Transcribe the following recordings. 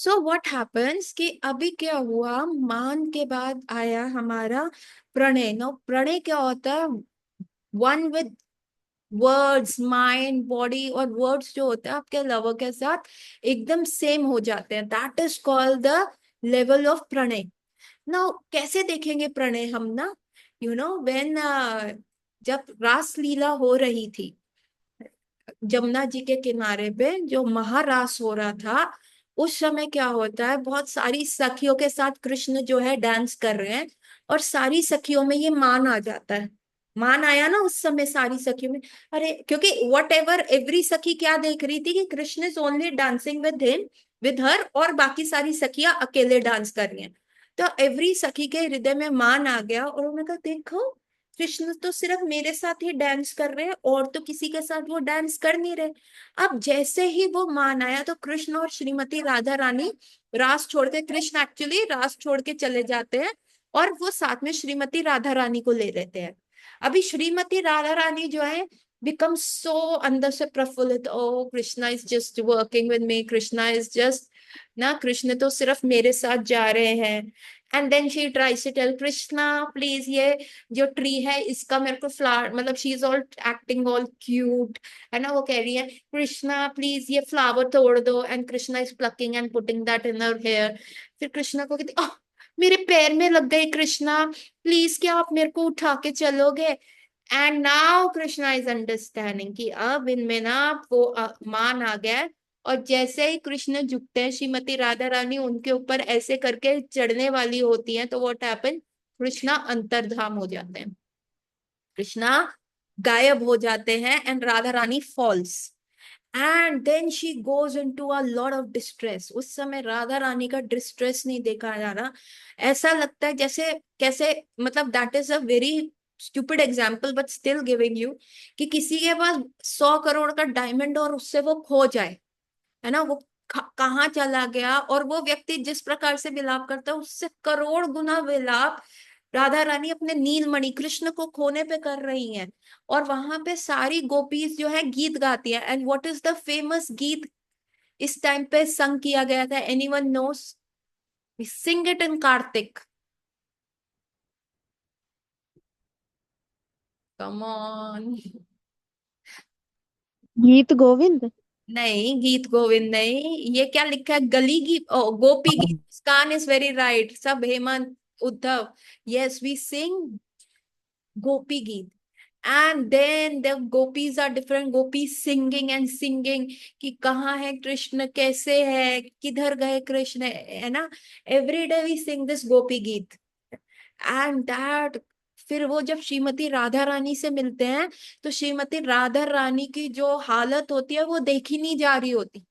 So what happens कि अभी क्या हुआ, मान के बाद आया हमारा प्रणय। नो, प्रणय क्या होता है? One with words, mind, body, और वर्ड्स जो होते हैं आपके लवर के साथ एकदम सेम हो जाते हैं। That is called the level of pranaya. Now कैसे देखेंगे प्रणय हम ना? यू नो व्हेन जब रास लीला हो रही थी जमुना जी के किनारे पे, जो महारास हो रहा था, उस समय क्या होता है, बहुत सारी सखियों के साथ कृष्ण जो है डांस कर रहे हैं, और सारी सखियों में ये मान आ जाता है। मान आया ना उस समय सारी सखियों में। अरे क्योंकि वट एवर एवरी सखी क्या देख रही थी कि Krishna is only dancing with him, with her, और बाकी सारी सखियां अकेले डांस कर रही हैं। तो एवरी सखी के हृदय में मान आ गया, और उन्होंने कहा देखो, कृष्ण तो सिर्फ मेरे साथ ही डांस कर रहे हैं, और तो किसी के साथ वो डांस कर नहीं रहे। अब जैसे ही वो मान आया तो कृष्ण और श्रीमती राधा रानी रास छोड़ के, कृष्ण एक्चुअली रास छोड़ के चले जाते हैं, और वो साथ में श्रीमती राधा रानी को ले लेते हैं। अभी श्रीमती राधा रानी जो है बिकम सो अंदर से प्रफुल्लित, ओ Krishna is just working with me, Krishna is just ना, कृष्ण तो सिर्फ मेरे साथ जा रहे हैं। And then she tries to tell Krishna please, ये जो ट्री है इसका मेरे को फ्लावर, मतलब she is all acting all cute, है ना, वो कह रही है कृष्णा प्लीज ये फ्लावर तोड़ दो, and Krishna is plucking and putting that in her hair. फिर कृष्णा को कहती मेरे पैर में लग गई कृष्णा, प्लीज क्या आप मेरे को उठा के चलोगे? And now Krishna is understanding कि अब इनमें ना वो मान आ गया है। और जैसे ही कृष्ण झुकते हैं, श्रीमती राधा रानी उनके ऊपर ऐसे करके चढ़ने वाली होती है, तो व्हाट हैपन, कृष्णा अंतर्धाम हो जाते हैं, कृष्णा गायब हो जाते हैं, and Radha Rani falls. And then she goes into a lot of distress. उस समय राधा रानी का डिस्ट्रेस नहीं देखा जा रहा, ऐसा लगता है जैसे, कैसे, मतलब that is a very stupid example but still giving you, कि किसी के पास 100 करोड़ का डायमंड और उससे वो खो जाए, है ना, वो कहाँ चला गया, और वो व्यक्ति जिस प्रकार से विलाप करता है उससे करोड़ गुना विलाप राधा रानी अपने नीलमणि कृष्ण को खोने पे कर रही हैं। और वहां पे सारी गोपीज जो है गीत गाती है। And what is the famous गीत इस टाइम पे संग किया गया था? Anyone nose? Sing it in Kartik, come on. गीत गोविंद। नहीं, गीत गोविंद नहीं, ये क्या लिखा है, गली गीत, ओ गोपी गीत, मुस्कान इज वेरी राइट, सब Hemant, Uddhav, yes we sing Gopi Geet. And then the gopis are different, gopis singing and singing कि कहाँ है कृष्ण, कैसे है, किधर गए कृष्ण, है ना। Every day we sing this Gopi Geet. And that, फिर वो जब श्रीमती राधा रानी से मिलते हैं, तो श्रीमती राधा रानी की जो हालत होती है वो देखी नहीं जा रही होती।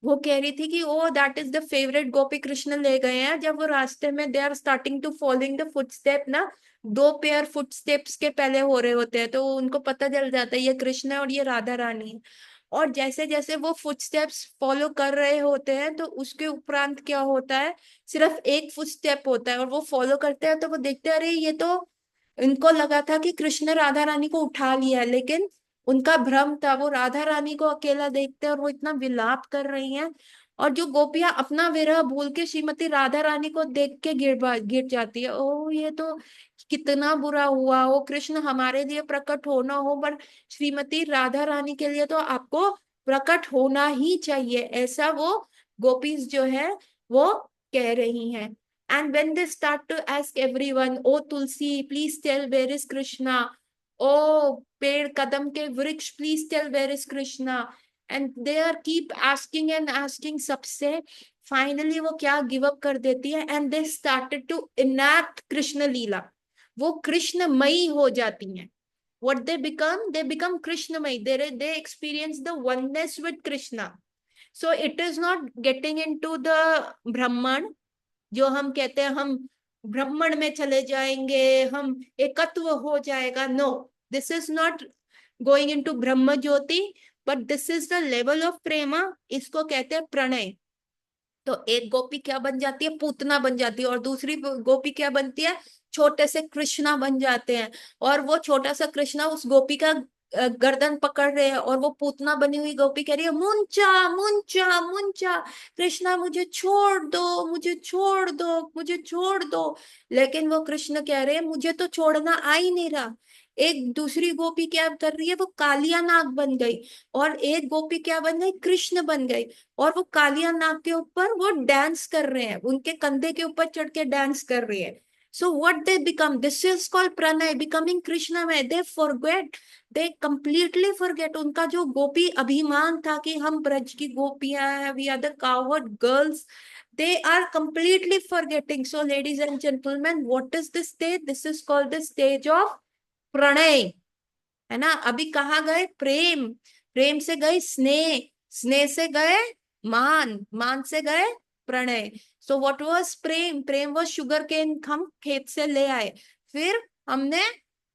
वो कह रही थी कि oh that is the favourite gopi, Krishna ले गए हैं। जब वो रास्ते में they are starting to following the footstep ना, 2 पेयर फुटस्टेप्स के पहले हो रहे होते हैं, तो उनको पता चल जाता है ये कृष्ण है और ये राधा रानी है। और जैसे जैसे वो फुटस्टेप्स फॉलो कर रहे होते हैं, तो उसके उपरांत क्या होता है, सिर्फ एक फुटस्टेप होता है, और वो फॉलो करते हैं, तो वो देखते हैं अरे ये तो, इनको लगा था कि कृष्ण राधा रानी को उठा लिया है, लेकिन उनका भ्रम था, वो राधा रानी को अकेला देखते हैं, और वो इतना विलाप कर रही हैं। और जो गोपियां अपना विरह भूल के श्रीमती राधा रानी को देख के गिर जाती है, ओ ये तो कितना बुरा हुआ हो, कृष्ण हमारे लिए प्रकट होना हो, पर श्रीमती राधा रानी के लिए तो आपको प्रकट होना ही चाहिए, ऐसा वो गोपीज जो है वो कह रही हैं। And when they start to ask everyone, oh Tulsi, please tell where is Krishna? Oh पेड़ कदम के वृक्ष, please tell where is Krishna? And they are keep asking and asking सबसे, finally वो क्या गिव अप कर देती है, and they started to enact Krishna लीला। वो कृष्णमयी हो जाती हैं। What they become कृष्णमयी, they experience the oneness with Krishna. So it is not getting into the Brahman, जो हम कहते हैं हम ब्रह्मण में चले जाएंगे, हम एकत्व हो जाएगा, no, this is not going into Brahma Jyoti, but this is the level of prema, इसको कहते हैं प्रणय। तो एक गोपी क्या बन जाती है, पूतना बन जाती है, और दूसरी गोपी क्या बनती है, छोटे से कृष्णा बन जाते हैं। और वो छोटा सा कृष्णा उस गोपी का गर्दन पकड़ रहे हैं, और वो पूतना बनी हुई गोपी कह रही है मुंचा मुंचा मुंचा, कृष्णा मुझे छोड़ दो, मुझे छोड़ दो, मुझे छोड़ दो। लेकिन वो कृष्ण कह रहे हैं मुझे तो छोड़ना आ ही नहीं रहा। एक दूसरी गोपी क्या कर रही है, वो कालिया नाग बन गई, और एक गोपी क्या बन गई, कृष्ण बन गई। और वो कालिया नाग के ऊपर वो डांस कर रहे हैं, उनके कंधे के ऊपर चढ़ के डांस कर रही है। So what they become, this is called pranay, becoming Krishna में they forget, they completely forget उनका जो गोपी अभिमान था कि हम ब्रज की गोपियां हैं, we are the cowherd girls, they are completely forgetting. So ladies and gentlemen, what is this stage? This is called the stage of Pranay, है ना। अभी कहाँ गए, प्रेम, प्रेम से गए स्नेह, स्नेह से गए मान, मान से गए प्रणय। So what was prem, prem was sugar cane, हम खेत से ले आए, फिर हमने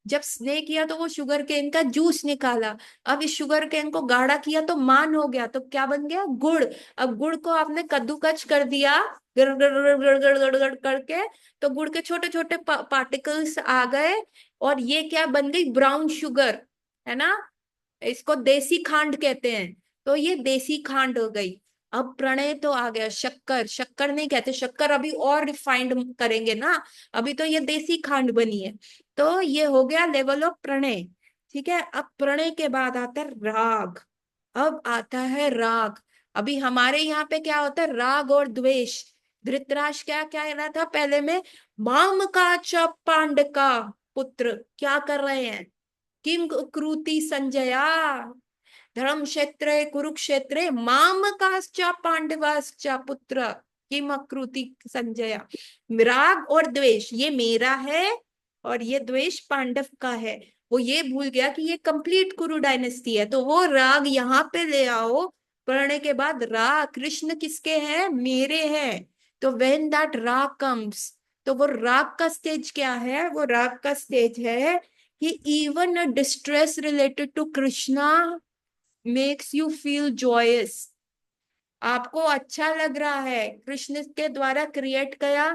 जब स्नेह किया तो वो शुगर केन का जूस निकाला। अब इस शुगर केन को गाढ़ा किया तो मान हो गया, तो क्या बन गया, गुड़। अब गुड़ को आपने कद्दूकस कर दिया, गड़ गड़ गड़ गड़ गड़ गड़ गड़ करके, तो गुड़ के छोटे छोटे पार्टिकल्स आ गए, और ये क्या बन गई, ब्राउन शुगर, है ना। इसको देसी खांड कहते हैं, तो ये देसी खांड हो गई। अब प्रणय तो आ गया, शक्कर, शक्कर नहीं कहते, शक्कर अभी और रिफाइंड करेंगे ना, अभी तो ये देसी खांड बनी है। तो ये हो गया लेवल ऑफ प्रणय। ठीक है, अब प्रणय के बाद आता है राग। अब आता है राग। अभी हमारे यहाँ पे क्या होता है, राग और द्वेष। धृतराष्ट्र क्या क्या कह रहा था पहले में, माम का च पांड का पुत्र, क्या कर रहे हैं, किम क्रूति संजया, धर्म क्षेत्रे कुरुक्षेत्रे मामकाश्च पांडवाश्च पुत्र किम अकृति संजया। राग और द्वेष ये मेरा है, और ये द्वेष पांडव का है। वो ये भूल गया कि ये कंप्लीट कुरु डायनेस्टी है, तो वो राग यहाँ पे ले आओ। पढ़ने के बाद राग, कृष्ण किसके हैं, मेरे हैं। तो व्हेन दैट राग कम्स, तो वो राग का स्टेज क्या है, वो राग का स्टेज है कि even a distress related to Krishna makes you feel joyous. आपको अच्छा लग रहा है, कृष्ण के द्वारा क्रिएट किया,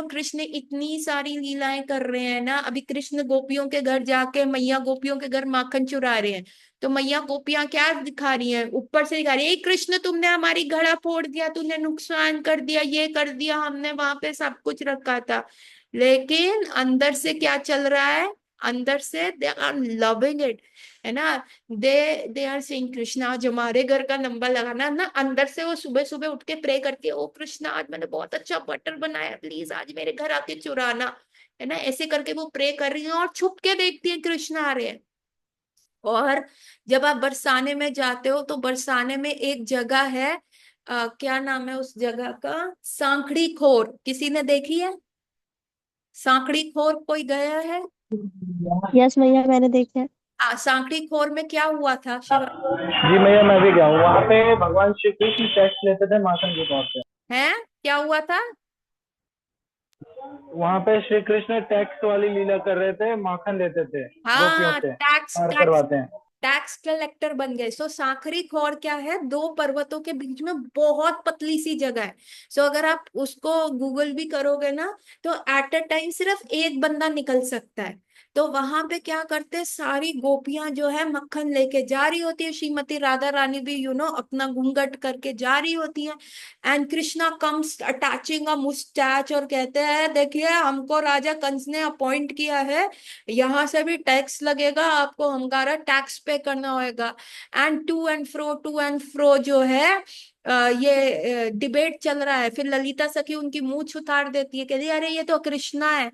कृष्ण इतनी सारी लीलाएं कर रहे हैं ना। अभी कृष्ण गोपियों के घर जाके, मैया गोपियों के घर माखन चुरा रहे हैं, तो मैया गोपियां क्या दिखा रही हैं, ऊपर से दिखा रही है, कृष्ण तुमने हमारी घड़ा फोड़ दिया, तूने नुकसान कर दिया, ये कर दिया, हमने वहां पे सब कुछ रखा था। लेकिन अंदर से क्या चल रहा है, अंदर से दे आर लविंग इट, है ना। दे आर सेइंग कृष्णा आज हमारे घर का नंबर लगाना ना। अंदर से वो सुबह सुबह उठ के प्रे करती है, ओ कृष्णा आज मैंने बहुत अच्छा बटर बनाया, प्लीज आज मेरे घर आके चुराना, है ना। ऐसे करके वो प्रे कर रही है, और छुप के देखती है कृष्णा आ रहे हैं। और जब आप बरसाने में जाते हो, तो बरसाने में एक जगह है, क्या नाम है उस जगह का, सांखड़ी खोर, किसी ने देखी है सांखड़ी खोर, कोई गया है। यस भैया, मैंने देखा है। सांखड़ी खोर में क्या हुआ था शिवा, जी भैया मैं भी गया हूँ वहाँ पे। भगवान श्री कृष्ण टैक्स लेते थे माखन के तौर पे। है क्या हुआ था। वहाँ पे श्री कृष्ण टैक्स वाली लीला कर रहे थे, माखन लेते थे गोपियों हाँ, से, टैक्स पार टैक्स करवाते हैं। टैक्स कलेक्टर बन गए। सो सांखरी खोर क्या है, दो पर्वतों के बीच में बहुत पतली सी जगह है। सो अगर आप उसको गूगल भी करोगे ना, तो एट अ टाइम सिर्फ एक बंदा निकल सकता है। तो वहां पे क्या करते हैं, सारी गोपियां जो है मक्खन लेके जा रही होती है, श्रीमती राधा रानी भी अपना घूंघट करके जा रही होती है। And Krishna comes attaching a moustache, और कहते हैं देखिए हमको राजा कंस ने अपॉइंट किया है, यहाँ से भी टैक्स लगेगा, आपको हमारा टैक्स पे करना होगा। एंड टू एंड फ्रो जो है, ये डिबेट चल रहा है। फिर ललिता सखी उनकी मूंछ उतार देती है, कहती है अरे ये तो कृष्णा है।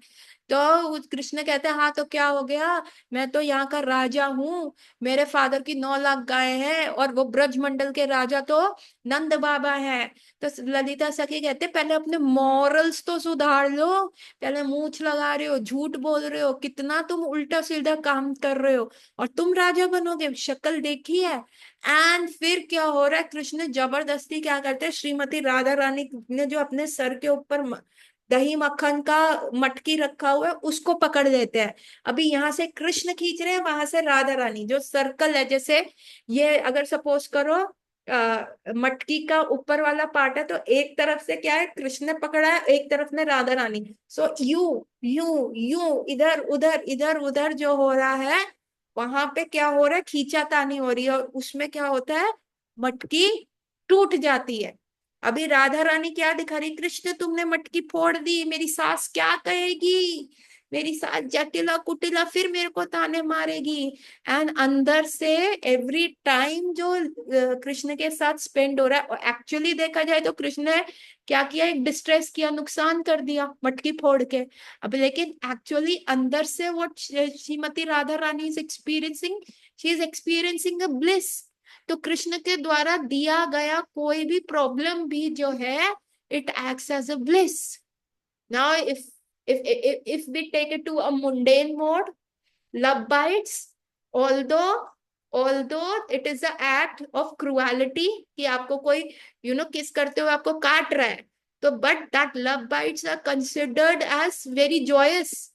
तो कृष्ण कहते हैं हाँ तो क्या हो गया, मैं तो यहाँ का राजा हूँ, मेरे फादर की 9 लाख गाय हैं, और वो ब्रजमंडल के राजा तो नंद बाबा है। तो ललिता सखी कहते पहले अपने मॉरल्स तो सुधार लो, पहले मूंछ लगा रहे हो, झूठ बोल रहे हो, कितना तुम उल्टा सीधा काम कर रहे हो, और तुम राजा बनोगे, शक्ल देखी है। एंड फिर क्या हो रहा है, कृष्ण जबरदस्ती क्या करते हैं, श्रीमती राधा रानी ने जो अपने सर के ऊपर दही मक्खन का मटकी रखा हुआ है उसको पकड़ लेते हैं। अभी यहाँ से कृष्ण खींच रहे हैं, वहां से राधा रानी, जो सर्कल है, जैसे ये अगर सपोज करो मटकी का ऊपर वाला पार्ट है, तो एक तरफ से क्या है कृष्ण ने पकड़ा है, एक तरफ में Radha Rani. So you you you, इधर उधर जो हो रहा है, वहां पे क्या हो रहा है, खींचातानी हो रही है, और उसमें क्या होता है, मटकी टूट जाती है। अभी राधा रानी क्या दिखा रही, कृष्ण तुमने मटकी फोड़ दी, मेरी सास क्या कहेगी, मेरी सास जटिला कुटिला फिर मेरे को ताने मारेगी। एंड अंदर से एवरी टाइम जो कृष्ण के साथ स्पेंड हो रहा है, एक्चुअली देखा जाए तो कृष्ण ने क्या किया, एक डिस्ट्रेस किया, नुकसान कर दिया मटकी फोड़ के। अब लेकिन एक्चुअली अंदर से what Shrimati Radha Rani is experiencing, she is experiencing a bliss. तो कृष्ण के द्वारा दिया गया कोई भी प्रॉब्लम भी जो है, it acts as a bliss. Now if we take it to a mundane mode, love bites, although although it is a act of cruelty, कि आपको कोई किस करते हुए आपको काट रहा है, तो but that love bites are considered as very joyous,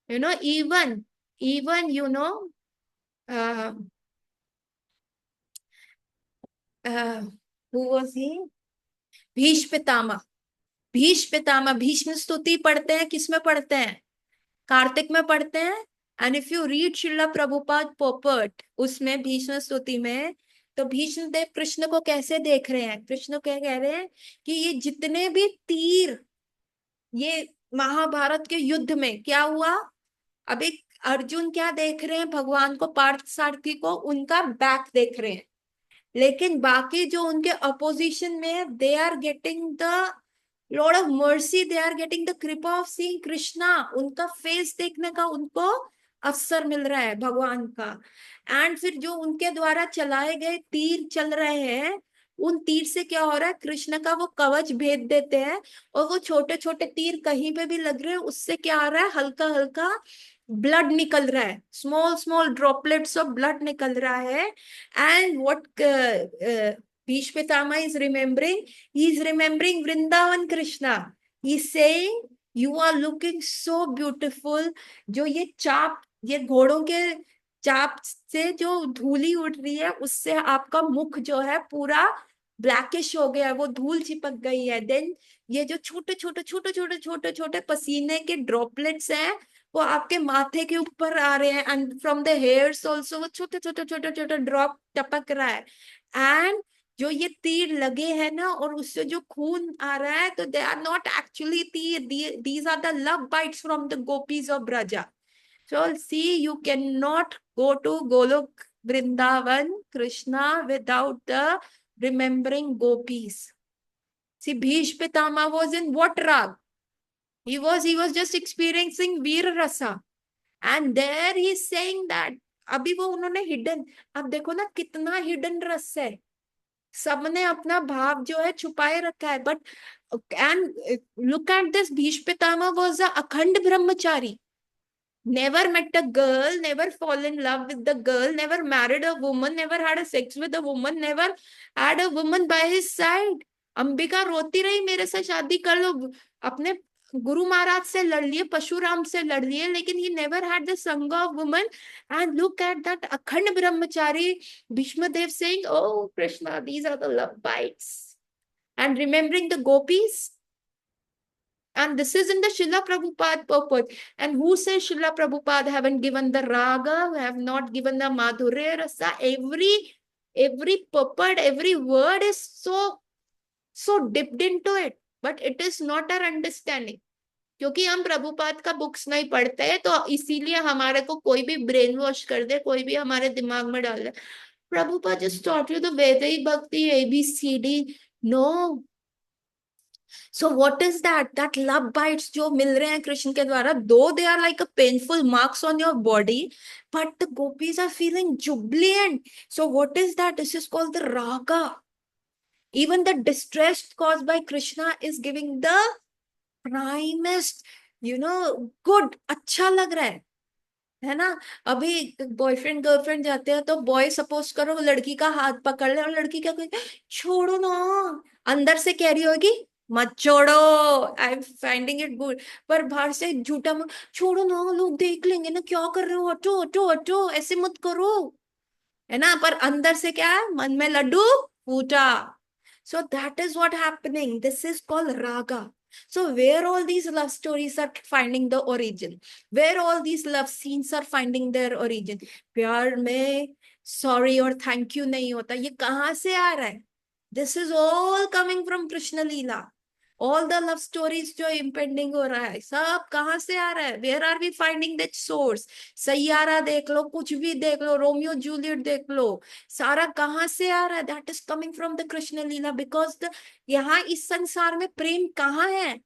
even uh, uh, who was he, Bhishma Pitamah. Bhishma Pitamah Bhishma स्तुति पढ़ते हैं, किसमें पढ़ते हैं, कार्तिक में पढ़ते हैं। And if you read Srila Prabhupada पोपट, उसमें भीष्म स्तुति में, तो भीष्म देव कृष्ण को कैसे देख रहे हैं, कृष्ण क्या कह रहे हैं कि ये जितने भी तीर, ये महाभारत के युद्ध में क्या हुआ, अब एक अर्जुन क्या देख रहे हैं, भगवान को, पार्थ सारथी को, उनका बैक देख रहे हैं। लेकिन बाकी जो उनके अपोजिशन में है, they are getting the lord of mercy, they are getting the kripa of seeing Krishna, उनका फेस देखने का उनको अवसर मिल रहा है भगवान का। एंड फिर जो उनके द्वारा चलाए गए तीर चल रहे हैं, उन तीर से क्या हो रहा है, कृष्ण का वो कवच भेद देते हैं, और वो छोटे छोटे तीर कहीं पे भी लग रहे हैं, उससे क्या आ रहा है, हल्का हल्का ब्लड निकल रहा है, small small droplets of blood निकल रहा है। And what Bhishma Pitama is remembering, he is remembering Vrindavan Krishna. He is saying, you are looking so beautiful। जो ये चाप, ये घोड़ों के चाप से जो धूली उड़ रही है, उससे आपका मुख जो है पूरा ब्लैकिश हो गया है, वो धूल चिपक गई है। देन ये जो छोटे छोटे छोटे छोटे छोटे छोटे पसीने के ड्रॉपलेट्स हैं, वो आपके माथे के ऊपर आ रहे हैं, and from the hairs also वो छोटे छोटे छोटे छोटे ड्रॉप टपक रहा है। एंड जो ये तीर लगे हैं ना, और उससे जो खून आ रहा है, तो they are not actually teer, these are the love bites from the gopis of Braja. So see, you can not go to Goloka Vrindavan Krishna without the remembering gopis. See, Bhishma Pitama was in what rag? He was just experiencing Veer Rasa. And there he is saying that अभी वो उन्होंने hidden, अब देखो ना कितना hidden रस है, सबने अपना भाव जो है छुपाए रखा है। But and look at this, Bhishma Pitamah was a अखंड ब्रह्मचारी, never met a girl, never fall in love with the girl, never married a woman, never had a sex with a woman, never had a woman by his side। Ambika रोती रही, मेरे से शादी कर लो, अपने गुरु महाराज से लड़ लिए, परशुराम से लड़ लिए, लेकिन he never had the संग of woman। And look at that अखंड ब्रह्मचारी Bhishmadev saying, oh Krishna, these are the love bites, and remembering the gopis। And this is in the Srila Prabhupada purport. And who says Srila Prabhupada haven't given the raga, have not given the madhurya rasa? Every purport, every word is so dipped into it. But it is not our understanding. क्योंकि हम प्रभुपाद का books नहीं पढ़ते हैं, तो इसीलिए हमारे को कोई भी ब्रेन वॉश कर दे, कोई भी हमारे दिमाग में डाल दे, Prabhupada just taught you the Vedai Bhakti ABCD। No। So what is that? That love bites जो मिल रहे हैं कृष्ण के द्वारा, though they are like a painful marks on your body, but the gopis are feeling jubilant। So what is that? This is called the raga। Even the distress caused by Krishna is giving the primest, good, अच्छा लग रहा है ना। अभी boyfriend girlfriend जाते हैं, तो boy suppose करो लड़की का हाथ पकड़ ले, और लड़की क्या कहेगी, छोड़ो ना, अंदर से कह रही होगी मत छोड़ो, I am finding it good, पर बाहर से झूठा छोड़ो ना, लोग देख लेंगे ना, क्या कर रहे हो, हटो हटो हटो, ऐसे मत करो, है ना, पर अंदर से क्या है, मन में लड्डू फूटा। सो that is what happening, this is called Raga. So where all these love stories are finding the origin, where all these love scenes are finding their origin? प्यार में सॉरी और थैंक यू नहीं होता, ये कहाँ से आ रहा है? This is all coming from Krishna leela. All the love stories जो इम्पेंडिंग हो रहा है, सब कहाँ से आ रहा है? Where are we finding that source? Saiyaara देख लो, कुछ भी देख लो, रोमियो जूलियट देख लो, सारा कहाँ से आ रहा है? That is coming from the Krishna Leela. Because the यहाँ इस संसार में प्रेम कहाँ है?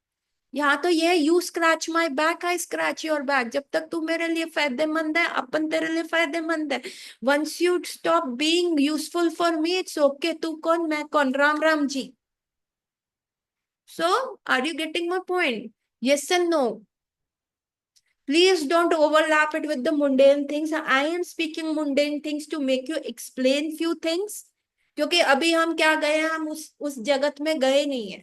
यहाँ तो ये you scratch my back, I scratch your back. जब तक तू मेरे लिए फायदेमंद है, अपन तेरे लिए फायदेमंद है। Once you stop being useful for me, it's okay. तू कौन, मैं कौन? Ram Ram ji. So, are you getting my point? Yes and no. Please don't overlap it with the mundane things. I am speaking mundane things to make you explain few things. क्योंकि अभी हम क्या गए हैं, हम उस जगत में गए नहीं है,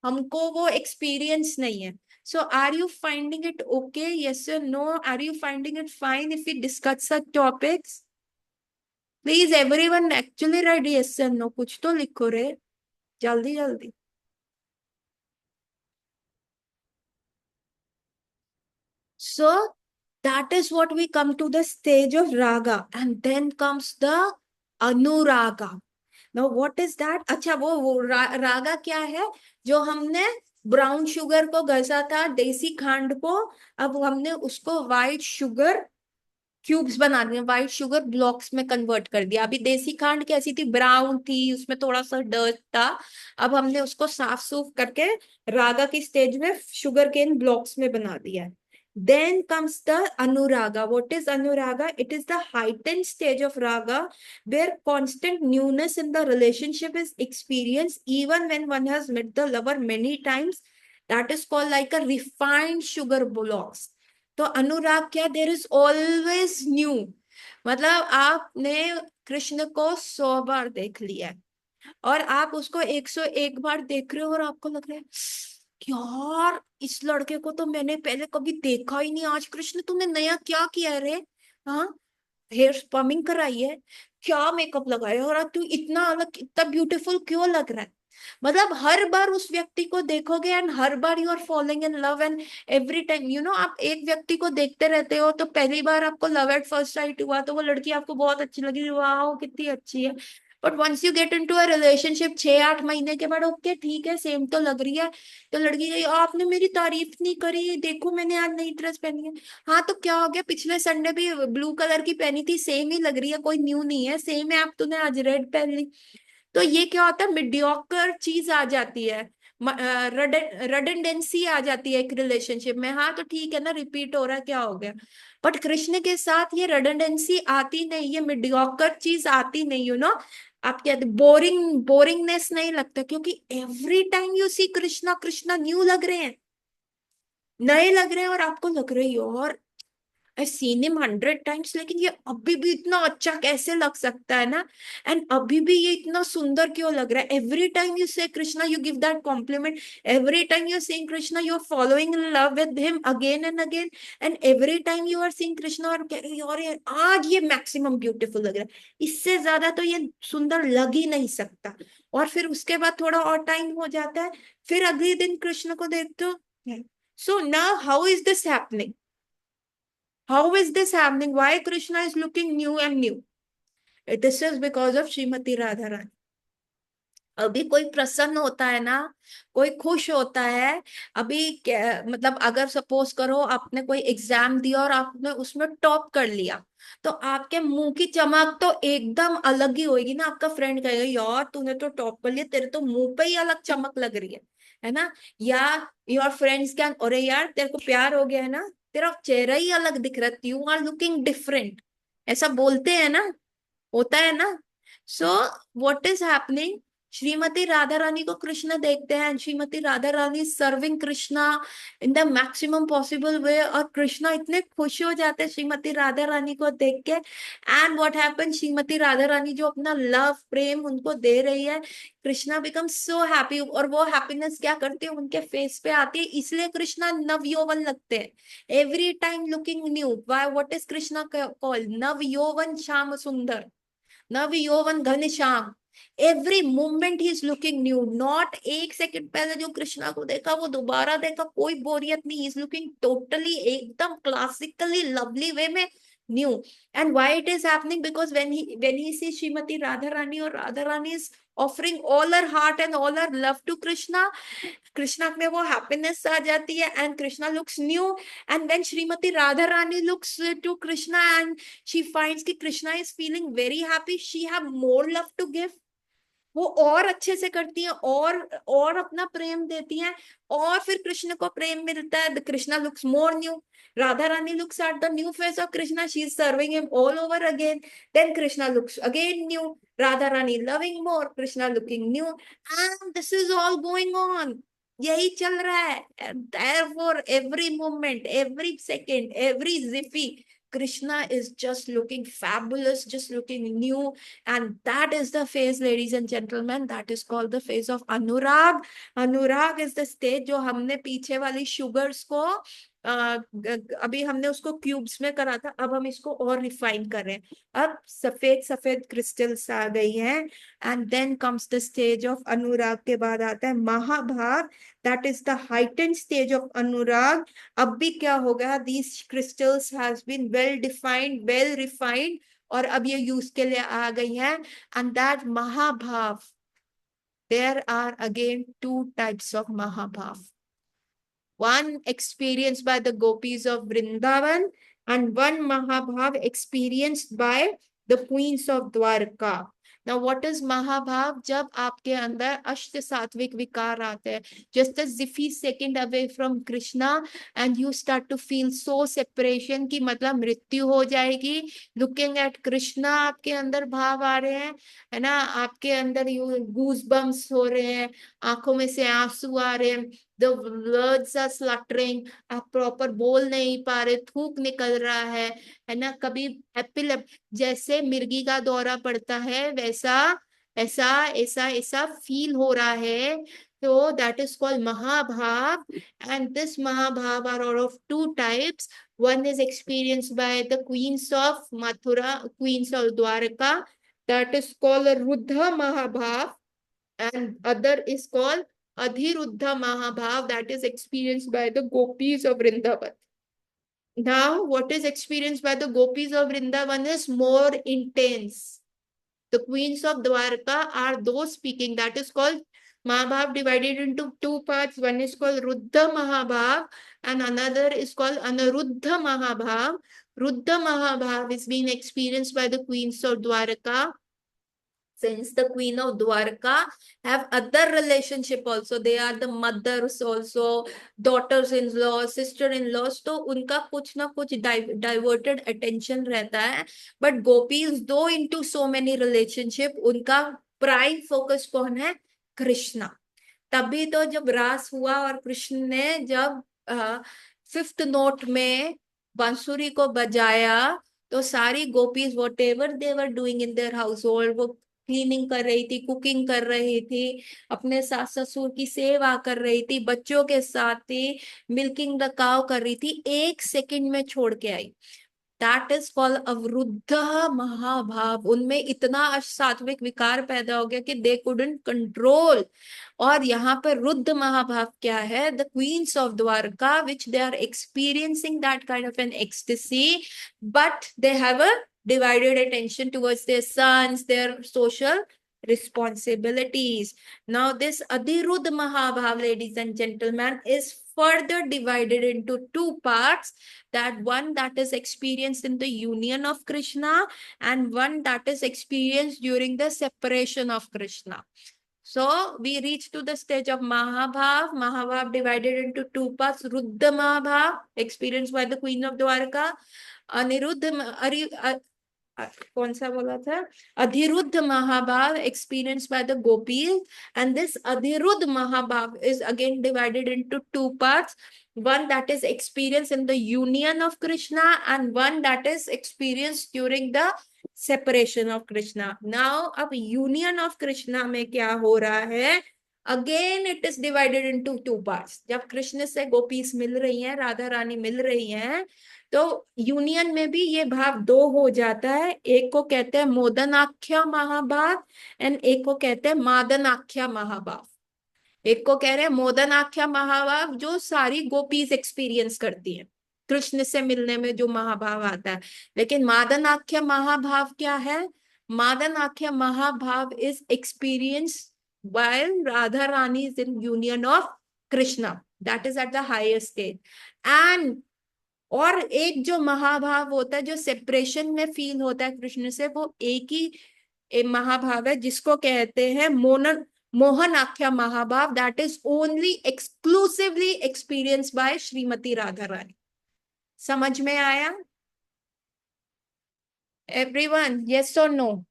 हमको वो एक्सपीरियंस नहीं है. So are you finding it okay? Yes or no? Are you finding it fine if we discuss such topics? Please everyone actually write yes or no. कुछ तो लिखो रे, जल्दी जल्दी. So that is what we come to the stage of raga, and then comes the anuraga. Now what is that? अच्छा वो रागा क्या है? जो हमने ब्राउन शुगर को घसा था, देसी खांड को, अब हमने उसको व्हाइट शुगर क्यूब्स बना दिए, व्हाइट शुगर ब्लॉक्स में कन्वर्ट कर दिया. अभी देसी खांड कैसी थी? ब्राउन थी, उसमें थोड़ा सा डर्ट था. अब हमने उसको साफ सूफ करके रागा की स्टेज में शुगर केन ब्लॉक्स में बना दिया है. Then comes the Anuraga. What is Anuraga? It is the heightened stage of Raga where constant newness in the relationship is experienced even when one has met the lover many times. That is called like a refined sugar blocks. तो अनुराग क्या? There is always new. मतलब आपने कृष्ण को 100 बार देख लिया है और आप उसको 101 बार देख रहे हो और आपको लग रहा है यार इस लड़के को तो मैंने पहले कभी देखा ही नहीं. आज कृष्ण तूने नया क्या किया है रे? हाँ, हेयर स्पमिंग कराई है, क्या मेकअप लगाया, और तू इतना अलग, इतना ब्यूटीफुल क्यों लग रहा है? मतलब हर बार उस व्यक्ति को देखोगे एंड हर बार you are following in love. And every time आप एक व्यक्ति को देखते रहते हो, तो पहली बार आपको लव एट फर्स्ट साइट हुआ तो वो लड़की आपको बहुत अच्छी लगी, वाह कितनी अच्छी है. But once you get into a relationship, 6-8 महीने के बाद ओके ठीक है सेम तो लग रही है, तो लड़की गई आपने मेरी तारीफ नहीं करी, देखो मैंने आज नई ड्रेस पहनी है. हाँ तो क्या हो गया, पिछले संडे भी ब्लू कलर की पहनी थी, सेम ही लग रही है, कोई न्यू नहीं है, सेम है, आप तूने आज रेड पहन ली. तो ये क्या होता है, मिडियोकर चीज आ जाती है, रडेंडेंसी आ जाती है एक रिलेशनशिप में. हाँ तो ठीक है ना, रिपीट हो रहा है, क्या हो गया? बट कृष्ण के साथ ये रडेंडेंसी आती नहीं, ये मिडियोकर चीज आती नहीं, आप कहते बोरिंगनेस नहीं लगता, क्योंकि every time you see Krishna Krishna new लग रहे हैं, नए लग रहे हैं, और आपको लग रही हो और आई सीन हिम 100 टाइम्स, लेकिन ये अभी भी इतना अच्छा कैसे लग सकता है ना? एंड अभी भी ये इतना सुंदर क्यों लग रहा है? Every time you see Krishna you give that compliment, every time you are seeing Krishna you are following in love with him again and again, and every time you are seeing Krishna और कह रहे हो यार आज ये मैक्सिमम ब्यूटीफुल लग रहा है, इससे ज्यादा तो ये सुंदर लग ही नहीं सकता. और फिर उसके बाद थोड़ा और टाइम हो जाता है, फिर अगले दिन कृष्ण को देखते हो. So now how is this happening? How is this happening? Why Krishna is looking new and new? This is because of Srimati Radharani. अभी कोई प्रसन्न होता है ना, कोई खुश होता है, अभी मतलब अगर सपोज करो आपने कोई एग्जाम दिया और आपने उसमें टॉप कर लिया, तो आपके मुंह की चमक तो एकदम अलग ही होगी ना. आपका फ्रेंड कहेगा यार तूने तो टॉप कर लिया, तेरे तो मुंह पे ही अलग चमक लग रही है ना? या योर फ्रेंड्स कैन, अरे यार तेरे को प्यार हो गया है ना, तेरा चेहरा ही अलग दिख रहा है, यू आर लुकिंग डिफरेंट, ऐसा बोलते हैं ना, होता है ना. So what is happening? Shrimati Radha Rani को कृष्ण देखते हैं, Shrimati Radha Rani serving Krishna in the maximum possible way, और कृष्णा इतने खुश हो जाते हैं श्रीमती राधा रानी को देख के. And what happen, Shrimati Radha Rani जो अपना लव प्रेम उनको दे रही है, कृष्णा बिकम सो हैप्पी, और वो हैप्पीनेस क्या करती है उनके फेस पे आती है, इसलिए कृष्णा नव यौवन लगते हैं, every time looking new. What is Krishna called? नव यौवन श्याम सुंदर, नव यौवन Ghanshyam. Every moment he is looking new, not एक सेकंड पहले जो कृष्णा को देखा वो दोबारा देखा, कोई बोरियत नहीं, इज लुकिंग टोटली एकदम क्लासिकली लवली वे में new. And why it is happening, because when he sees Shrimati Radha Rani, और Radha Rani is offering all her heart and all her love to Krishna, Krishna में वो हैप्पीनेस आ जाती है, and Krishna looks new. And when Shrimati Radha Rani looks to Krishna and she finds कि Krishna is feeling very happy, she have more love to give, वो और अच्छे से करती हैं, और अपना प्रेम देती हैं, और फिर कृष्ण को प्रेम मिलता है. Krishna looks more new, Radha Rani looks at the new face of Krishna, she is serving him all over again. Then Krishna looks again new, Radha Rani loving more, Krishna looking new, and this is all going on. यही चल रहा है. And therefore every moment, every second, every ziffy, Krishna is just looking fabulous, just looking new. And that is the phase, ladies and gentlemen, that is called the phase of Anurag. Anurag is the stage जो हमने पीछे वाली sugars को अभी हमने उसको cubes में करा था, अब हम इसको और रिफाइन कर रहे हैं. अब सफेद सफेद क्रिस्टल्स आ गई हैं. And then comes the stage of anurag, के बाद आता है mahabhag. That is the heightened stage of anurag. अब भी क्या हो गया, these crystals has been well defined, well refined, और अब ये यूज के लिए आ गई हैं. And that mahabhav, there are again two types of Mahabhav. One experienced by the gopis of Vrindavan, and one Mahabhav experienced by the queens of Dwarka. Now what is Mahabhav? जब आपके अंदर अष्ट सात्विक विकार आते हैं, just a ziffy second away from Krishna, and you start to feel so separation कि मतलब मृत्यु हो जाएगी. Looking at Krishna आपके अंदर भाव आ रहे हैं, है ना, आपके अंदर यू गूज बम्स हो रहे हैं, आंखों में से आंसू आ रहे हैं, the words are sluttering, आप प्रॉपर बोल नहीं पा रहे, थूक निकल रहा है ना. कभी एपिलेप, जैसे मिर्गी का दौरा पड़ता है, वैसा ऐसा ऐसा ऐसा फील हो रहा है. तो that is called mahabhav. And this mahabhav are of two types. One is experienced by the queens of Mathura, queens of Dwarka, that is called Ruddha Mahabhav, and other is called Adhiruddha Mahabhav, that is experienced by the gopis of Vrindavan. Now, what is experienced by the gopis of Vrindavan is more intense. The queens of Dwarka are those speaking, that is called Mahabhav, divided into two parts. One is called Ruddha Mahabhav and another is called Anaruddha Mahabhav. Ruddha Mahabhav is being experienced by the queens of Dwarka. Since the queen of Dwarka have other relationship also, they are the mothers also, daughters-in-law, sister-in-laws, तो उनका कुछ ना कुछ diverted attention रहता है. But gopis, though into so many relationship, उनका prime focus कौन है? कृष्णा. तभी तो जब रास हुआ और कृष्ण ने जब फिफ्थ नोट में बांसुरी को बजाया, तो सारी gopis what ever they were doing in their house hold, वो क्लीनिंग कर रही थी, कुकिंग कर रही थी, अपने सास ससुर की सेवा कर रही थी, बच्चों के साथ थी, मिल्किंग द काव कर रही थी, एक सेकंड में छोड़ के आई. दैट इज कॉल्ड अवरुद्ध महाभाव. उनमें इतना सात्विक विकार पैदा हो गया कि दे कुडंट कंट्रोल. और यहाँ पर रुद्ध महाभाव क्या है? The queens of Dwarka, which they are experiencing that kind of an ecstasy, but they have a divided attention towards their sons, their social responsibilities. Now this Adhiruddha Mahabhav, ladies and gentlemen, is further divided into two parts. That one that is experienced in the union of Krishna, and one that is experienced during the separation of Krishna. So we reach to the stage of Mahabhav. Mahabhav divided into two parts. Ruddha Mahabhav, experienced by the Queen of Dwarka. Aniruddha, कौन सा बोला था? अधिरुद्ध महाभाव, experienced by the gopis. And this अधिरुद्ध महाभाव is again divided into two parts. One that is experienced in the union of Krishna, and one that is experienced during the separation of Krishna. Now अब union of Krishna में क्या हो रहा है? Again it is divided into two parts. जब कृष्ण से गोपीस मिल रही हैं, राधा रानी मिल रही हैं, तो यूनियन में भी ये भाव दो हो जाता है। एक को कहते हैं मोदनाख्या महाभाव एंड एक को कहते हैं मादनाख्या महाभाव। एक को कह रहे हैं मोदनाख्या महाभाव, जो सारी गोपीज एक्सपीरियंस करती हैं कृष्ण से मिलने में जो महाभाव आता है। लेकिन मादनाख्या महाभाव क्या है? Madanakhya mahabhav is experience while Radha Rani is in union of Krishna. That is at the highest stage. And और एक जो महाभाव होता है जो सेपरेशन में फील होता है कृष्ण से, वो एक ही महाभाव है जिसको कहते हैं मोहन आख्या महाभाव। That is only exclusively experience by Shrimati Radha Rani. समझ में आया एवरीवन? यस और no?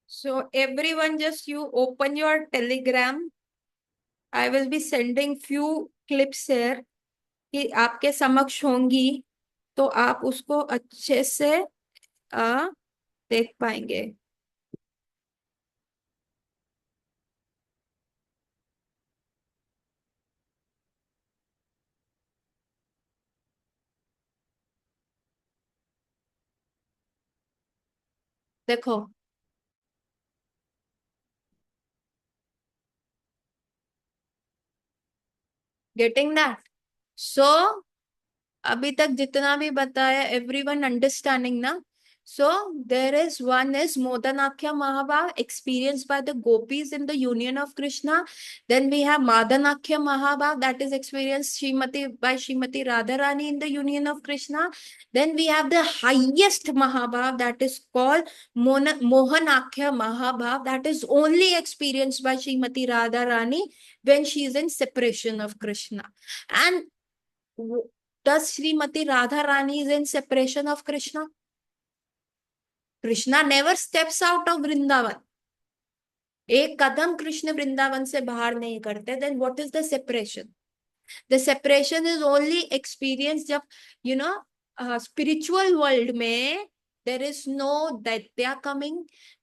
So everyone, just you open your Telegram. I will be sending few clips here कि आपके समक्ष होंगी, तो आप उसको अच्छे से देख पाएंगे। देखो, गेटिंग दैट? सो अभी तक जितना भी बताया, एवरीवन अंडरस्टैंडिंग ना? So there is one is modanakhya mahabhava experience by the gopis in the union of Krishna. Then we have madanakhya mahabhava, that is experience Shrimati Radha Rani in the union of Krishna. Then we have the highest mahabhava, that is called mohanakhya mahabhava, that is only experience by Shrimati Radha Rani when she is in separation of Krishna. And does Srimati Radha Rani is in separation of Krishna? Krishna never steps out of Vrindavan. एक कदम कृष्ण वृंदावन से बाहर नहीं करते। Then what is the separation? The separation is only experience जब spiritual world में there is no Daitya coming,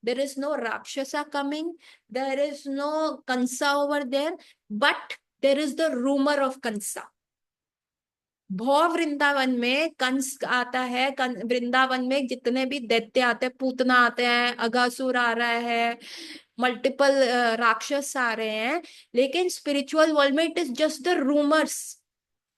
there is no Rakshasa coming, there is no Kansa over there, but there is the rumor of Kansa. भौ वृंदावन में कंस आता है, वृंदावन में जितने भी दैत्य आते हैं, पूतना आते हैं, अघासुर आ रहा है, मल्टीपल राक्षस आ रहे हैं, लेकिन स्पिरिचुअल वर्ल्ड में it is just the rumours.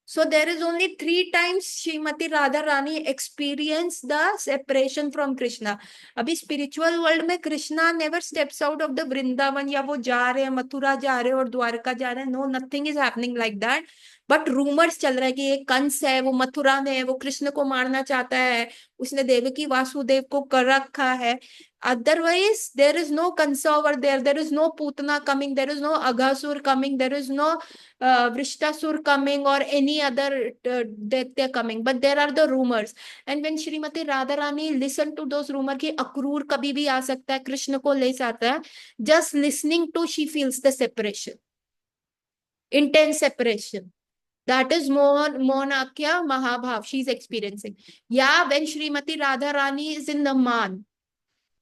So there is only 3 times Srimati Radha Rani experienced the separation from Krishna. अभी spiritual world में Krishna never steps out of the Vrindavan, या वो जा रहे हैं मथुरा जा रहे हैं और द्वारका जा रहे हैं। No, nothing is happening like that. But rumours चल रहा है कि एक कंस है, वो मथुरा में है, वो कृष्ण को मारना चाहता है, उसने देवकी वासुदेव को कर रखा है। Otherwise, there is no Kansa over there. There is no Putana coming. There is no Aghasur coming. There is no Vrishtasur coming or any other Daitya coming. But there are the rumors. And when Shrimati Radharani listened to those rumors कि अक्रूर कभी भी आ सकता है, कृष्ण को ले जाता है, just listening to, she feels the separation, intense separation. That is Mohanakya Mahabhav she is experiencing. Yeah, when Shrimati Radharani is in the man,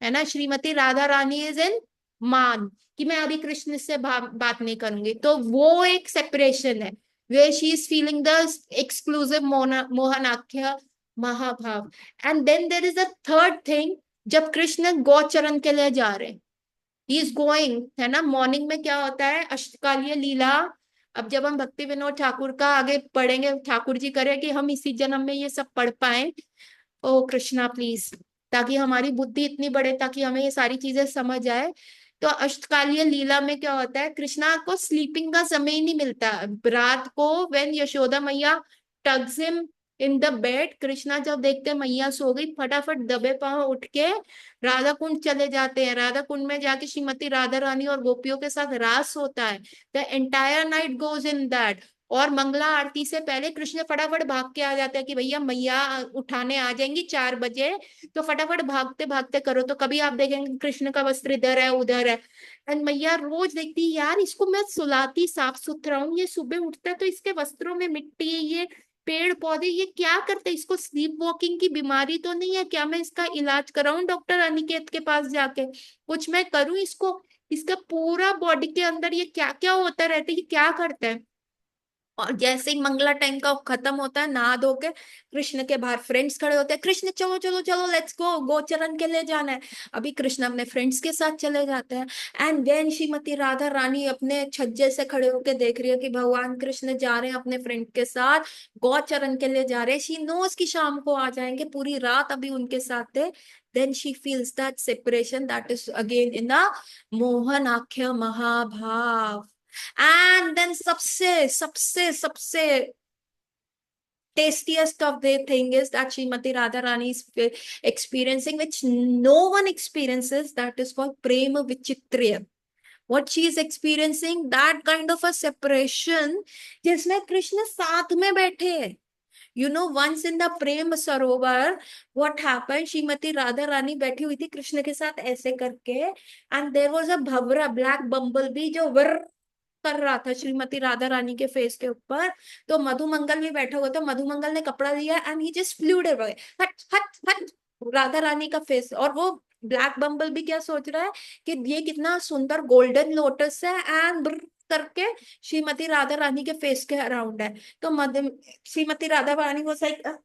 है ना, श्रीमती राधा रानी इज इन मान, कि मैं अभी कृष्ण से बात नहीं करूंगी, तो वो एक सेपरेशन है where she is feeling the exclusive mohanakhya mahabhava. And then there is a third thing, जब कृष्ण गौचरण के लिए जा रहे हैं, ही इज गोइंग, है ना, मॉर्निंग में क्या होता है, अष्टकालीय लीला। अब जब हम भक्ति विनोद ठाकुर का आगे पढ़ेंगे, ठाकुर जी करे कि हम इसी जन्म में ये सब पढ़ पाए, ओ कृष्णा प्लीज, ताकि हमारी बुद्धि इतनी बढ़े, ताकि हमें ये सारी चीजें समझ आए। तो अष्टकालीय लीला में क्या होता है, कृष्णा को स्लीपिंग का समय ही नहीं मिलता। रात को व्हेन यशोदा मैया tugs him in the bed, Krishna जब देखते हैं मैया सो गई, फटाफट दबे पांव उठ के राधा कुंड चले जाते हैं। राधा कुंड में जाके श्रीमती राधा रानी और गोपियों के साथ रास होता है। The entire night goes in that. और मंगला आरती से पहले कृष्ण फटाफट भाग के आ जाता है कि भैया मैया उठाने आ जाएंगी 4 बजे, तो फटाफट भागते भागते करो। तो कभी आप देखेंगे कृष्ण का वस्त्र इधर है उधर है, एंड मैया रोज देखती है, यार इसको मैं सुलाती साफ सुथरा हूँ, ये सुबह उठता है तो इसके वस्त्रों में मिट्टी, ये पेड़ पौधे ये क्या करते हैं? इसको स्लीप वॉकिंग की बीमारी तो नहीं है क्या? मैं इसका इलाज कराऊं डॉक्टर अनिकेत के पास जाके? कुछ मैं करूं इसको? इसका पूरा बॉडी के अंदर ये क्या क्या होता रहता है, ये क्या करता है? और जैसे ही मंगला टाइम का खत्म होता है, नहा धो के कृष्ण के बाहर फ्रेंड्स खड़े होते हैं, कृष्ण चलो चलो चलो लेट्स गो, गोचरण के लिए जाना है। अभी कृष्ण अपने फ्रेंड्स के साथ चले जाते हैं। एंड देन श्रीमती राधा रानी अपने छज्जे से खड़े होके देख रही है कि भगवान कृष्ण जा रहे हैं अपने फ्रेंड के साथ, गौचरण के लिए जा रहे हैं। शी नोज की शाम को आ जाएंगे, पूरी रात अभी उनके साथ थे। Then she feels that separation, that is again in the Mohan akhya mahabhava. And then सबसे सबसे सबसे tastiest of the thing is that Srimati Radharani is experiencing, which no one experiences, that is called Prema Vichitriya. What she is experiencing, that kind of a separation जिसमें कृष्ण साथ में बैठे हैं। You know, once in the Prem Sarovar, what happened? Shrimati Radha रानी बैठी हुई थी कृष्ण के साथ ऐसे करके, and there was a Bhawra black bumble B जो वर कर रहा था श्रीमती राधा रानी के फेस के ऊपर। तो मधुमंगल भी बैठा हुआ था, मधुमंगल ने कपड़ा दिया and he just fluid away, हट हट हट, राधा रानी का फेस। और वो ब्लैक बम्बल भी क्या सोच रहा है कि ये कितना सुंदर गोल्डन लोटस है, एंड करके श्रीमती राधा रानी के फेस के अराउंड है। तो मध्य श्रीमती राधा रानी वो like,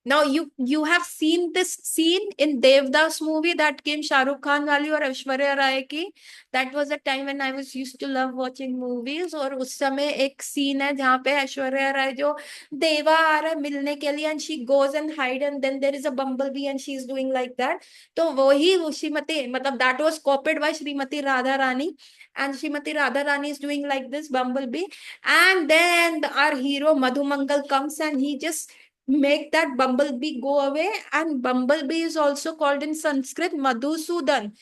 now you have seen this scene in Devdas movie that came Shah Rukh Khan वाली और ऐश्वर्या राय की। That was a time when I was used to love watching movies। और उस समय एक सीन है जहाँ पे ऐश्वर्या राय जो देवा आ रहा है मिलने के लिए, and she goes and hide and then there is a bumblebee and she is doing like that। तो वही श्रीमती, मतलब that was copied by Shrimati Radha Rani, and Shrimati Radha Rani is doing like this bumblebee। And then our hero Madhumangal comes and he just make that bumblebee go away, and bumblebee is also called in Sanskrit Madhusudan।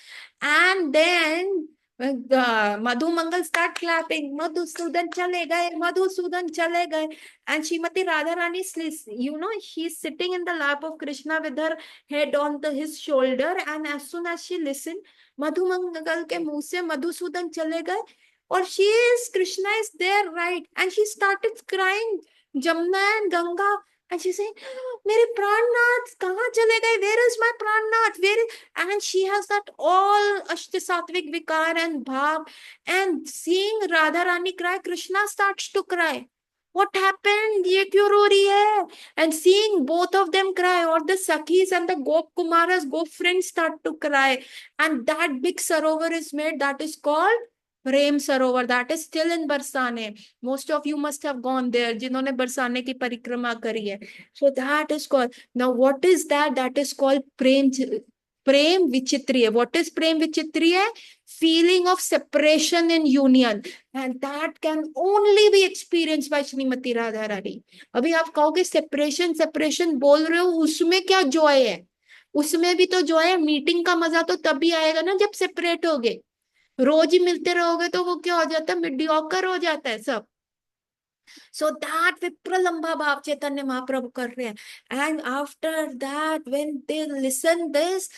And then Madhumangal start clapping, Madhusudan chale gaye, Madhusudan chale gaye। And Srimati Radharani, you know, she's sitting in the lap of Krishna with her head on his shoulder, and as soon as she listened, Madhumangal के मुंह से मधुसूदन चले गए, और she is, Krishna is there, right? And she started crying, Jamna and Ganga। And she's saying, मेरे प्राणनाथ कहाँ चले गए? Where is my Prannath? Where is... And she has that all Ashta Sattvic Vikar and Bhav. And seeing Radha Rani cry, Krishna starts to cry. What happened? ये क्यों रो रही है? And seeing both of them cry, or the Sakhis and the Gop Kumaras, Gop friends start to cry. And that big sarovar is made, that is called Prem Sarovar, that is still in Barsane. Most of you must have gone there, जिन्होंने बरसाने की परिक्रमा करी है। So that is called, now what is that? That is called prem, prem vichitriya. What is prem vichitriya? Feeling of separation in union, and that can only be experience by Shrimati Radha Rani. अभी आप कहोगे separation separation बोल रहे हो, उसमें क्या जॉय है? उसमें भी तो जॉय है। मीटिंग का मजा तो तभी आएगा ना जब सेपरेट होगे। रोज ही मिलते रहोगे तो वो क्या हो जाता है? मीडियोकर हो जाता है सब। सो दैट विप्रलंबा भाव चैतन्य महाप्रभु कर रहे हैं। And after that when they listen this,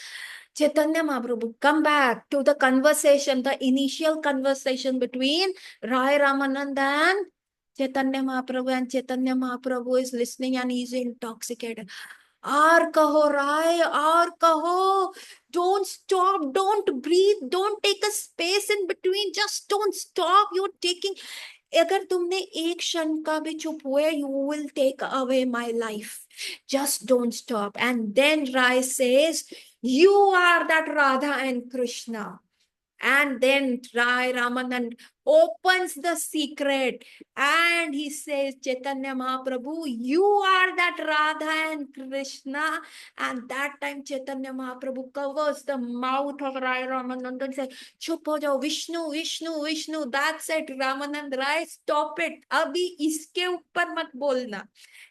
Chaitanya Mahaprabhu come back to the conversation, the initial conversation between Rai Ramanand and Chaitanya Mahaprabhu, and Chaitanya Mahaprabhu is listening and he is intoxicated. और कहो राय, और कहो, don't stop, don't breathe, don't take a space in between, just don't stop, you're taking, अगर तुमने एक क्षण का भी चुप हुए, you will take away my life, just don't stop। And then Rai says, you are that Radha and Krishna। And then Rai Ramanand opens the secret and he says, Chaitanya Mahaprabhu, you are that Radha and Krishna। And that time Chaitanya Mahaprabhu covers the mouth of Rai Ramanand and says, Chup ho jao, Vishnu, Vishnu, Vishnu, that's it, Ramanand Rai, stop it, abhi iske upar mat bolna।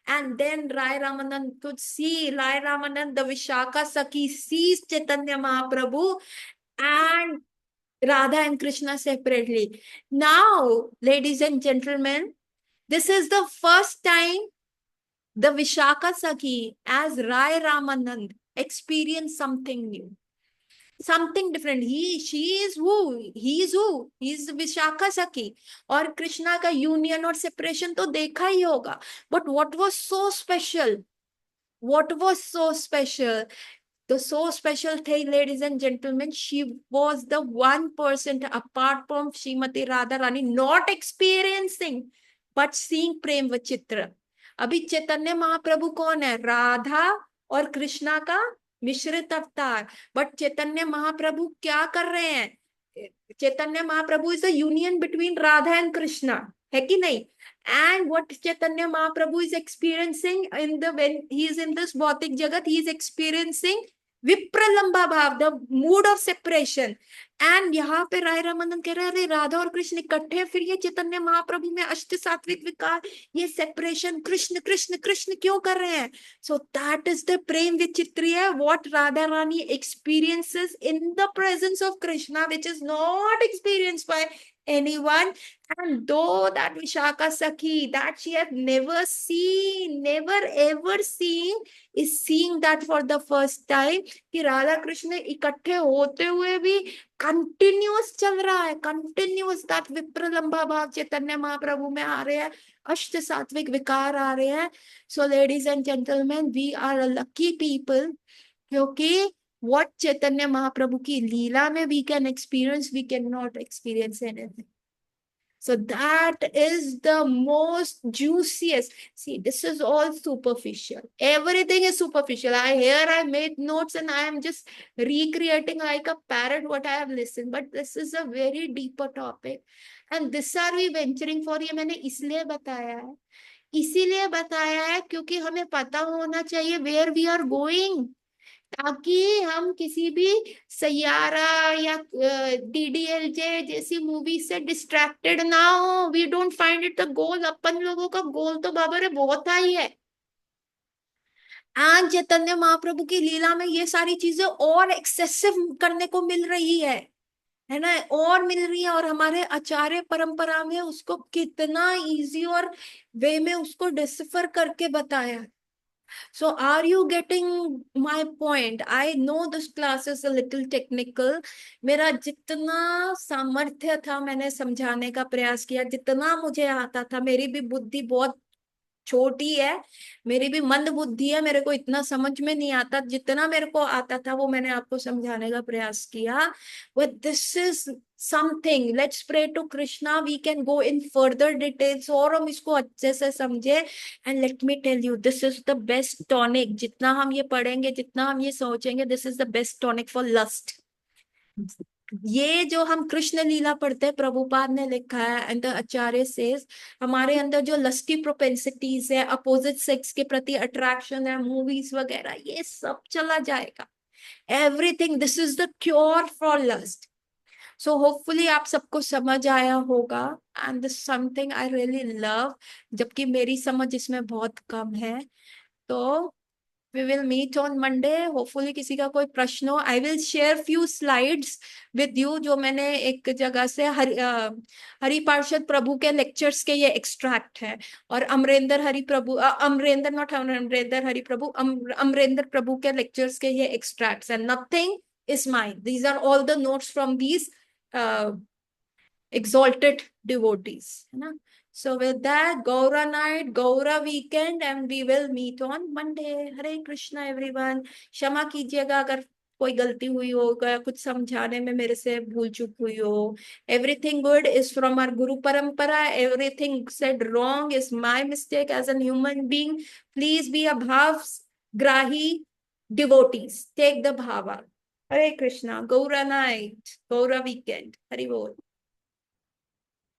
And then Rai Ramanand could see, Rai Ramanand, the Vishaka Sakhi, sees Chaitanya Mahaprabhu and Radha and Krishna separately. Now, ladies and gentlemen, this is the first time the Vishaka Sakhi as Rai Ramanand experienced something new. something different. He is Vishakha सखी. और कृष्णा का union और separation तो देखा ही होगा. But what was so special? The so special thing, ladies and gentlemen, she was the one person apart from Srimati Radharani not experiencing but seeing प्रेम वचित्र. अभी चैतन्य महाप्रभु कौन है? राधा और कृष्णा का मिश्रित अवतार. बट चैतन्य महाप्रभु क्या कर रहे हैं? Chaitanya Mahaprabhu is the union between Radha and Krishna, है कि नहीं? And what Chaitanya Mahaprabhu is experiencing when he is in this bhautik jagat, he is experiencing विप्रलंबा भाव, the mood off separation. And यहाँ पे राय रामानंद कह रहे हैं, अरे राधा और कृष्ण इकट्ठे, फिर ये चैतन्य महाप्रभु में अष्ट सात्विक विकार, ये सेपरेशन, कृष्ण कृष्ण कृष्ण क्यों कर रहे हैं? So that is the prem vichitriya what Radha Rani experiences in the presence of Krishna, which is not experienced by anyone. And though that Vishaka Sakhi, that she had never seen, never ever seen, is seeing that for the first time. कि राधा कृष्ण इकट्ठे होते हुए भी continuous चल रहा है, continuous that विप्रलंबा भाव चैतन्य महाप्रभु में आ रहे हैं, अष्ट सात्विक विकार आ रहे हैं. So ladies and gentlemen, we are a lucky people, क्योंकि what चैतन्य महाप्रभु की लीला में we can experience, we cannot experience anything. So that is the most juiciest. See, this is all superficial. Everything is superficial. I made notes and I am just recreating like a parrot what I have listened. But this is a very deeper topic. And this are we venturing for. ये मैंने इसीलिए बताया है क्योंकि हमें पता होना चाहिए where we are going, ताकि हम किसी भी सैयारा या डीडीएलजे जैसी मूवी से डिस्ट्रैक्टेड ना हो. We don't find it the goal. अपन लोगों का गोल तो बाबा रे बहुत हाई है. आज चैतन्य महाप्रभु की लीला में ये सारी चीजें और एक्सेसिव करने को मिल रही है ना, और मिल रही है. और हमारे आचार्य परंपरा में उसको कितना इजी और वे में उसको डिसिफर करके बताया. So are you getting my point? I know this class is a little technical. मेरा जितना सामर्थ्य था मैंने समझाने का प्रयास किया, जितना मुझे आता था. मेरी भी बुद्धि बहुत छोटी है, मेरी भी मंद बुद्धि है, मेरे को इतना समझ में नहीं आता. जितना मेरे को आता था वो मैंने आपको समझाने का प्रयास किया. But this is something, let's pray to Krishna, we can go in further details और हम इसको अच्छे से समझे. And let me tell you, this is the best tonic. जितना हम ये पढ़ेंगे, जितना हम ये सोचेंगे, this is the best tonic for lust. ये जो हम कृष्ण लीला पढ़ते हैं, प्रभुपाद ने लिखा है एंड द आचार्य सेज, हमारे अंदर जो लस्टी प्रोपेंसिटीज है, अपोजिट सेक्स के प्रति अट्रैक्शन है, मूवीज वगैरह, ये सब चला जाएगा. Everything, this is the cure for lust. So hopefully आप सबको समझ आया होगा. And this something I really love, जबकि मेरी समझ इसमें बहुत कम है. तो we will meet on Monday. Hopefully किसी का कोई प्रश्न हो. I will share few slides with you जो मैंने एक जगह से हरि पार्षद प्रभु के लेक्चर्स के ये एक्सट्रैक्ट है. और अमरेंद्र हरि प्रभु, अमरेंद्र नॉट अमरेंद्र हरि प्रभु, अमरेंद्र प्रभु के लेक्चर्स के ये एक्सट्रैक्ट्स है. Nothing is mine. These are all the notes from these exalted devotees, है ना. So with that, Gaura night, Gaura weekend, and we will meet on Monday. Hare Krishna everyone. क्षमा कीजिएगा अगर कोई गलती हुई हो, कुछ समझाने में मेरे से भूल चूक हुई हो. Everything good is from our Guru Parampara. Everything said wrong is my mistake as a human being. Please be a bhav grahi devotees. Take the bhava. Hare Krishna. Gaura night, Gaura weekend. Hari Bol.